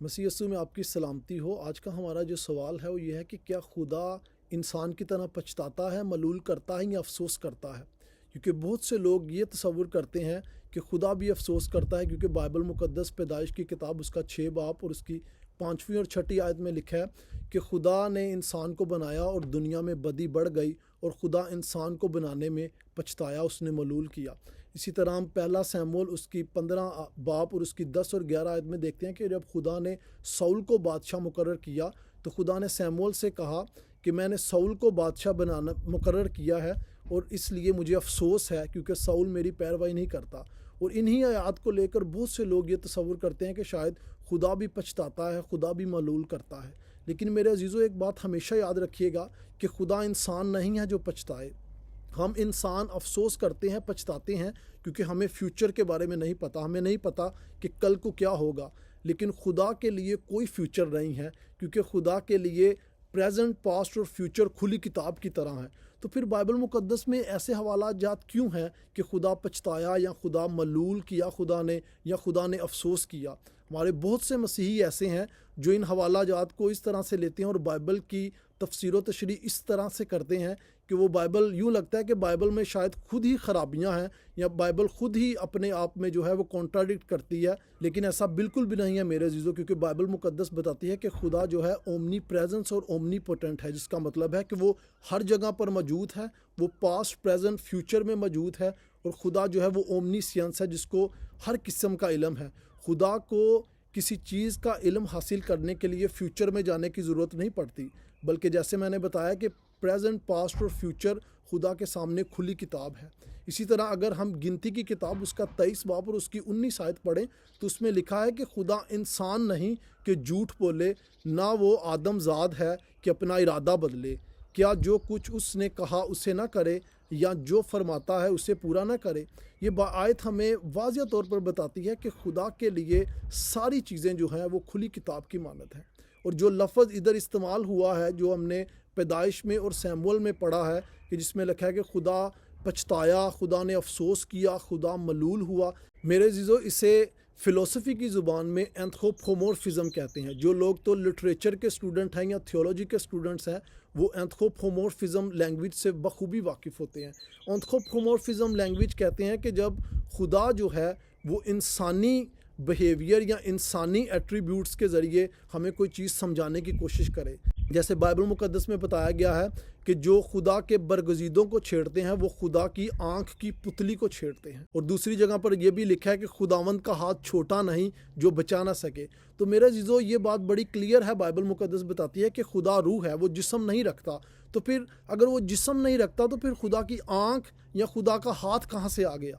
مسیح یسوع میں آپ کی سلامتی ہو۔ آج کا ہمارا جو سوال ہے وہ یہ ہے کہ کیا خدا انسان کی طرح پچھتاتا ہے، ملول کرتا ہے یا افسوس کرتا ہے؟ کیونکہ بہت سے لوگ یہ تصور کرتے ہیں کہ خدا بھی افسوس کرتا ہے، کیونکہ بائبل مقدس پیدائش کی کتاب اس کا 6 باب اور اس کی 5ویں اور 6ٹھی آیت میں لکھا ہے کہ خدا نے انسان کو بنایا اور دنیا میں بدی بڑھ گئی اور خدا انسان کو بنانے میں پچھتایا، اس نے ملول کیا۔ اسی طرح ہم پہلا سیموئیل اس کی 15 باب اور اس کی 10 اور 11 آیت میں دیکھتے ہیں کہ جب خدا نے ساؤل کو بادشاہ مقرر کیا تو خدا نے سیموئیل سے کہا کہ میں نے ساؤل کو بادشاہ بنانا مقرر کیا ہے اور اس لیے مجھے افسوس ہے کیونکہ ساؤل میری پیروی نہیں کرتا۔ اور انہی آیات کو لے کر بہت سے لوگ یہ تصور کرتے ہیں کہ شاید خدا بھی پچھتاتا ہے، خدا بھی ملول کرتا ہے۔ لیکن میرے عزیزو، ایک بات ہمیشہ یاد رکھیے گا کہ خدا انسان نہیں ہے جو پچھتائے۔ ہم انسان افسوس کرتے ہیں، پچھتاتے ہیں کیونکہ ہمیں فیوچر کے بارے میں نہیں پتہ، ہمیں نہیں پتہ کہ کل کو کیا ہوگا۔ لیکن خدا کے لیے کوئی فیوچر نہیں ہے، کیونکہ خدا کے لیے پریزنٹ، پاسٹ اور فیوچر کھلی کتاب کی طرح ہے۔ تو پھر بائبل مقدس میں ایسے حوالات جات کیوں ہیں کہ خدا پچھتایا یا خدا ملول کیا خدا نے یا خدا نے افسوس کیا؟ ہمارے بہت سے مسیحی ایسے ہیں جو ان حوالہ جات کو اس طرح سے لیتے ہیں اور بائبل کی تفسیر و تشریح اس طرح سے کرتے ہیں کہ وہ بائبل یوں لگتا ہے کہ بائبل میں شاید خود ہی خرابیاں ہیں یا بائبل خود ہی اپنے آپ میں جو ہے وہ کانٹراڈکٹ کرتی ہے۔ لیکن ایسا بالکل بھی نہیں ہے میرے عزیزوں، کیونکہ بائبل مقدس بتاتی ہے کہ خدا جو ہے اومنی پریزنس اور اومنی پوٹنٹ ہے، جس کا مطلب ہے کہ وہ ہر جگہ پر موجود ہے، وہ پاسٹ، پریزنٹ، فیوچر میں موجود ہے۔ اور خدا جو ہے وہ اومنی سینس ہے، جس کو ہر قسم کا علم ہے۔ خدا کو کسی چیز کا علم حاصل کرنے کے لیے فیوچر میں جانے کی ضرورت نہیں پڑتی، بلکہ جیسے میں نے بتایا کہ پریزنٹ، پاسٹ اور فیوچر خدا کے سامنے کھلی کتاب ہے۔ اسی طرح اگر ہم گنتی کی کتاب اس کا 23 باب اور اس کی 19 آیت پڑھیں تو اس میں لکھا ہے کہ خدا انسان نہیں کہ جھوٹ بولے، نہ وہ آدم زاد ہے کہ اپنا ارادہ بدلے۔ کیا جو کچھ اس نے کہا اسے نہ کرے، یا جو فرماتا ہے اسے پورا نہ کرے؟ یہ آیت ہمیں واضح طور پر بتاتی ہے کہ خدا کے لیے ساری چیزیں جو ہیں وہ کھلی کتاب کی مانند ہیں۔ اور جو لفظ ادھر استعمال ہوا ہے، جو ہم نے پیدائش میں اور سیموئیل میں پڑھا ہے کہ جس میں لکھا ہے کہ خدا پچھتایا، خدا نے افسوس کیا، خدا ملول ہوا، میرے عزیزو اسے فلسفی کی زبان میں اینتھروپومورفزم کہتے ہیں۔ جو لوگ تو لٹریچر کے اسٹوڈنٹ ہیں یا تھیولوجی کے اسٹوڈنٹس ہیں وہ اینتھروپومورفزم لینگویج سے بخوبی واقف ہوتے ہیں۔ اینتھروپومورفزم لینگویج کہتے ہیں کہ جب خدا جو ہے وہ انسانی بیہیویئر یا انسانی ایٹریبیوٹس کے ذریعے ہمیں کوئی چیز سمجھانے کی کوشش کرے۔ جیسے بائبل مقدس میں بتایا گیا ہے کہ جو خدا کے برگزیدوں کو چھیڑتے ہیں وہ خدا کی آنکھ کی پتلی کو چھیڑتے ہیں۔ اور دوسری جگہ پر یہ بھی لکھا ہے کہ خداوند کا ہاتھ چھوٹا نہیں جو بچا نہ سکے۔ تو میرے عزیزو یہ بات بڑی کلیئر ہے، بائبل مقدس بتاتی ہے کہ خدا روح ہے، وہ جسم نہیں رکھتا۔ تو پھر اگر وہ جسم نہیں رکھتا تو پھر خدا کی آنکھ یا خدا کا ہاتھ کہاں سے آ گیا؟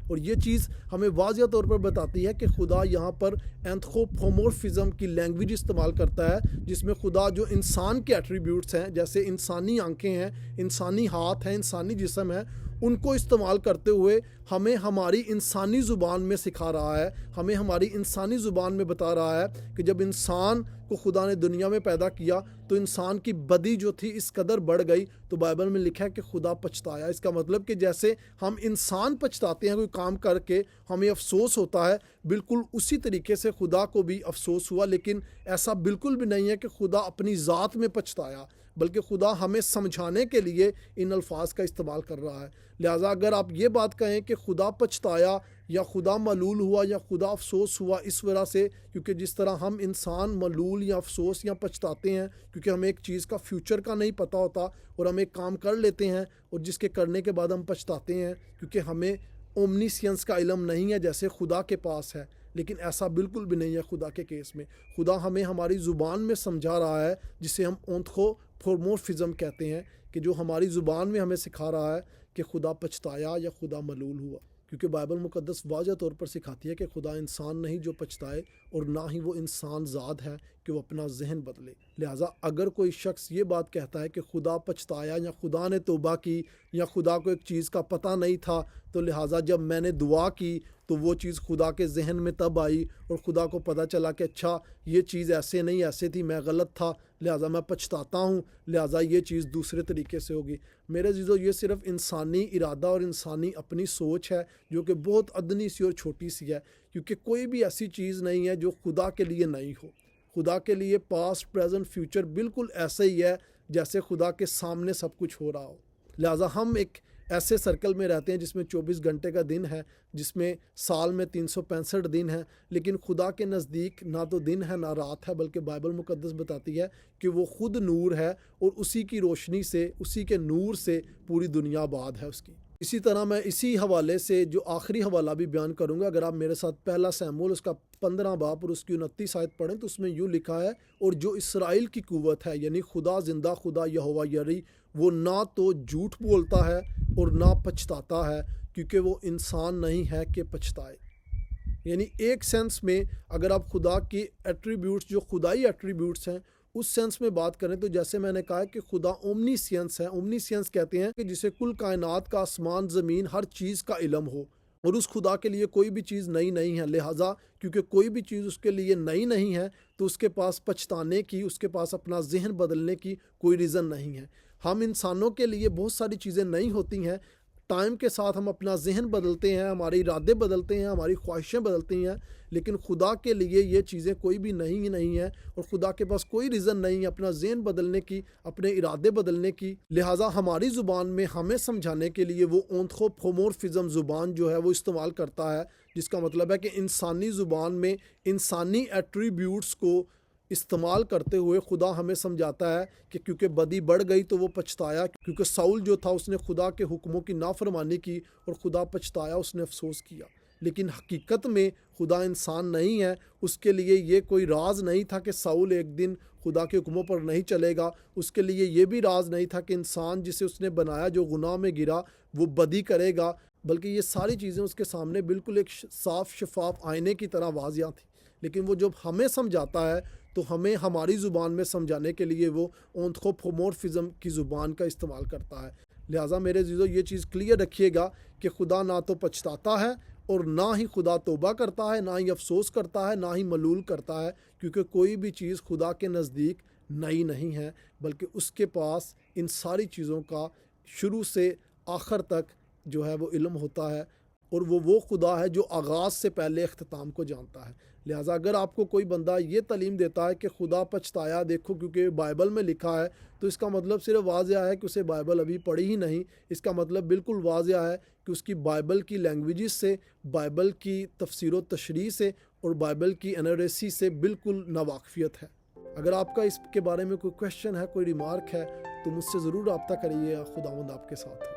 اور یہ چیز ہمیں واضح طور پر بتاتی ہے کہ خدا یہاں پر اینتھروپومورفزم کی لینگویج استعمال کرتا ہے، جس میں خدا جو انسان کے ایٹریبیوٹس ہیں، جیسے انسانی آنکھیں ہیں، انسانی ہاتھ ہیں، انسانی جسم ہے، ان کو استعمال کرتے ہوئے ہمیں ہماری انسانی زبان میں سکھا رہا ہے، ہمیں ہماری انسانی زبان میں بتا رہا ہے کہ جب انسان کو خدا نے دنیا میں پیدا کیا تو انسان کی بدی جو تھی اس قدر بڑھ گئی، تو بائبل میں لکھا ہے کہ خدا پچھتایا۔ اس کا مطلب کہ جیسے ہم انسان پچھتاتے ہیں کوئی کام کر کے، ہمیں افسوس ہوتا ہے، بالکل اسی طریقے سے خدا کو بھی افسوس ہوا۔ لیکن ایسا بالکل بھی نہیں ہے کہ خدا اپنی ذات میں پچھتایا، بلکہ خدا ہمیں سمجھانے کے لیے ان الفاظ کا استعمال کر رہا ہے۔ لہٰذا اگر آپ یہ بات کہیں کہ خدا پچھتایا یا خدا ملول ہوا یا خدا افسوس ہوا اس وجہ سے، کیونکہ جس طرح ہم انسان ملول یا افسوس یا پچھتاتے ہیں کیونکہ ہمیں ایک چیز کا فیوچر کا نہیں پتہ ہوتا اور ہم ایک کام کر لیتے ہیں اور جس کے کرنے کے بعد ہم پچھتاتے ہیں کیونکہ ہمیں اومنیسینس کا علم نہیں ہے جیسے خدا کے پاس ہے۔ لیکن ایسا بالکل بھی نہیں ہے خدا کے کیس میں۔ خدا ہمیں ہماری زبان میں سمجھا رہا ہے، جسے ہم اینتھروپومورفزم کہتے ہیں، کہ جو ہماری زبان میں ہمیں سکھا رہا ہے کہ خدا پچھتایا یا خدا ملول ہوا۔ کیونکہ بائبل مقدس واضح طور پر سکھاتی ہے کہ خدا انسان نہیں جو پچھتائے، اور نہ ہی وہ انسان ذات ہے کہ وہ اپنا ذہن بدلے۔ لہٰذا اگر کوئی شخص یہ بات کہتا ہے کہ خدا پچھتایا یا خدا نے توبہ کی یا خدا کو ایک چیز کا پتہ نہیں تھا، تو لہٰذا جب میں نے دعا کی تو وہ چیز خدا کے ذہن میں تب آئی اور خدا کو پتہ چلا کہ اچھا یہ چیز ایسے نہیں ایسے تھی، میں غلط تھا، لہٰذا میں پچھتاتا ہوں، لہٰذا یہ چیز دوسرے طریقے سے ہوگی۔ میرے عزیزو، یہ صرف انسانی ارادہ اور انسانی اپنی سوچ ہے جو کہ بہت ادنی سی اور چھوٹی سی ہے، کیونکہ کوئی بھی ایسی چیز نہیں ہے جو خدا کے لیے نہیں ہو۔ خدا کے لیے پاسٹ، پریزنٹ، فیوچر بالکل ایسے ہی ہے جیسے خدا کے سامنے سب کچھ ہو رہا ہو۔ لہٰذا ہم ایک ایسے سرکل میں رہتے ہیں جس میں 24 گھنٹے کا دن ہے، جس میں سال میں 365 دن ہیں، لیکن خدا کے نزدیک نہ تو دن ہے نہ رات ہے، بلکہ بائبل مقدس بتاتی ہے کہ وہ خود نور ہے اور اسی کی روشنی سے، اسی کے نور سے پوری دنیا آباد ہے اس کی۔ اسی طرح میں اسی حوالے سے جو آخری حوالہ بھی بیان کروں گا، اگر آپ میرے ساتھ پہلا سیموئیل اس کا 15 باب اور اس کی 29 آیت پڑھیں تو اس میں یوں لکھا ہے، اور جو اسرائیل کی قوت ہے، یعنی خدا زندہ خدا یہوہ یری، وہ نہ تو جھوٹ بولتا ہے اور نہ پچھتاتا ہے، کیونکہ وہ انسان نہیں ہے کہ پچھتائے۔ یعنی ایک سینس میں اگر آپ خدا کی ایٹریبیوٹس، جو خدائی ایٹریبیوٹس ہیں، اس سینس میں بات کریں تو جیسے میں نے کہا کہ خدا اومنیسینس ہے۔ اومنیسینس کہتے ہیں کہ جسے کل کائنات کا، آسمان زمین ہر چیز کا علم ہو، اور اس خدا کے لیے کوئی بھی چیز نئی نہیں ہے۔ لہٰذا کیونکہ کوئی بھی چیز اس کے لیے نئی نہیں ہے تو اس کے پاس پچھتانے کی، اس کے پاس اپنا ذہن بدلنے کی کوئی ریزن نہیں ہے۔ ہم انسانوں کے لیے بہت ساری چیزیں نئی ہوتی ہیں، ٹائم کے ساتھ ہم اپنا ذہن بدلتے ہیں، ہمارے ارادے بدلتے ہیں، ہماری خواہشیں بدلتی ہیں، لیکن خدا کے لیے یہ چیزیں کوئی بھی نہیں ہیں، اور خدا کے پاس کوئی ریزن نہیں ہے اپنا ذہن بدلنے کی، اپنے ارادے بدلنے کی۔ لہٰذا ہماری زبان میں ہمیں سمجھانے کے لیے وہ اونتھروپومورفزم زبان جو ہے وہ استعمال کرتا ہے، جس کا مطلب ہے کہ انسانی زبان میں انسانی ایٹریبیوٹس کو استعمال کرتے ہوئے خدا ہمیں سمجھاتا ہے کہ کیونکہ بدی بڑھ گئی تو وہ پچھتایا، کیونکہ ساؤل جو تھا اس نے خدا کے حکموں کی نافرمانی کی اور خدا پچھتایا، اس نے افسوس کیا۔ لیکن حقیقت میں خدا انسان نہیں ہے، اس کے لیے یہ کوئی راز نہیں تھا کہ ساؤل ایک دن خدا کے حکموں پر نہیں چلے گا، اس کے لیے یہ بھی راز نہیں تھا کہ انسان جسے اس نے بنایا جو گناہ میں گرا وہ بدی کرے گا، بلکہ یہ ساری چیزیں اس کے سامنے بالکل ایک صاف شفاف آئینے کی طرح واضح تھیں۔ لیکن وہ جب ہمیں سمجھاتا ہے تو ہمیں ہماری زبان میں سمجھانے کے لیے وہ اونتھروپومورفزم کی زبان کا استعمال کرتا ہے۔ لہٰذا میرے عزیزو، یہ چیز کلیئر رکھیے گا کہ خدا نہ تو پچھتاتا ہے اور نہ ہی خدا توبہ کرتا ہے، نہ ہی افسوس کرتا ہے، نہ ہی ملول کرتا ہے، کیونکہ کوئی بھی چیز خدا کے نزدیک نئی نہیں ہے، بلکہ اس کے پاس ان ساری چیزوں کا شروع سے آخر تک جو ہے وہ علم ہوتا ہے، اور وہ خدا ہے جو آغاز سے پہلے اختتام کو جانتا ہے۔ لہٰذا اگر آپ کو کوئی بندہ یہ تعلیم دیتا ہے کہ خدا پچھتایا دیکھو کیونکہ بائبل میں لکھا ہے، تو اس کا مطلب صرف واضح ہے کہ اسے بائبل ابھی پڑھی ہی نہیں۔ اس کا مطلب بالکل واضح ہے کہ اس کی بائبل کی لینگویجز سے، بائبل کی تفسیر و تشریح سے اور بائبل کی اناریسی سے بالکل ناواقفیت ہے۔ اگر آپ کا اس کے بارے میں کوئی کویشچن ہے، کوئی ریمارک ہے، تو مجھ سے ضرور رابطہ کریے۔ خداوند آپ کے ساتھ ہو۔